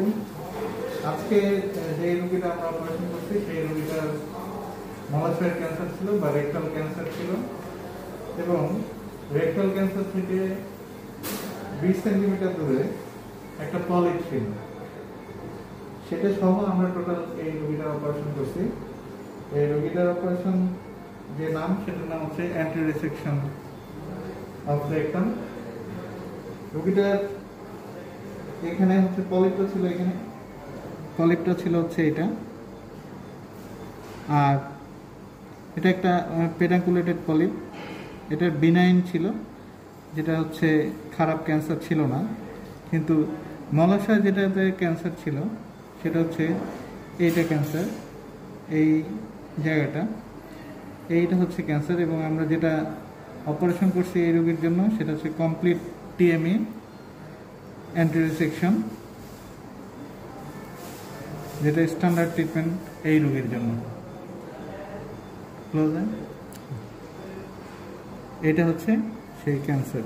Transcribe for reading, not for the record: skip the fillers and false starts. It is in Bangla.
আলাইকুম। আজকে যে রোগীটা আমরা অপারেশন করছি সেই রোগীটার মলাশয়ের ক্যান্সার ছিল বা রেকটাল ক্যান্সার ছিল এবং রেকটাল ক্যান্সার থেকে 20 সেন্টিমিটার দূরে একটা পলিপ ছিল। সেটা সহ আমরা টোটাল এই রোগীটার অপারেশন করছি। এই রোগীটার অপারেশন যে নাম সেটার নাম হচ্ছে অ্যান্টি রেসেকশন অফ রেকটাম। রোগীটার এখানে হচ্ছে পলিপটা ছিল, এখানে পলিপটা ছিল হচ্ছে এটা, আর এটা একটা পেডাঙ্কুলেটেড পলিপ। এটা বিনাইন ছিল, যেটা হচ্ছে খারাপ ক্যান্সার ছিল না, কিন্তু মলাশয় যেটাতে ক্যান্সার ছিল সেটা হচ্ছে এইটা ক্যান্সার, এই জায়গাটা, এইটা হচ্ছে ক্যান্সার। এবং আমরা যেটা অপারেশন করছি এই রোগীর জন্য সেটা হচ্ছে কমপ্লিট টিএমই অ্যান্টি রেসেকশন, যেটা স্ট্যান্ডার্ড ট্রিটমেন্ট এই রোগীর জন্য। এটা হচ্ছে সেই ক্যান্সার।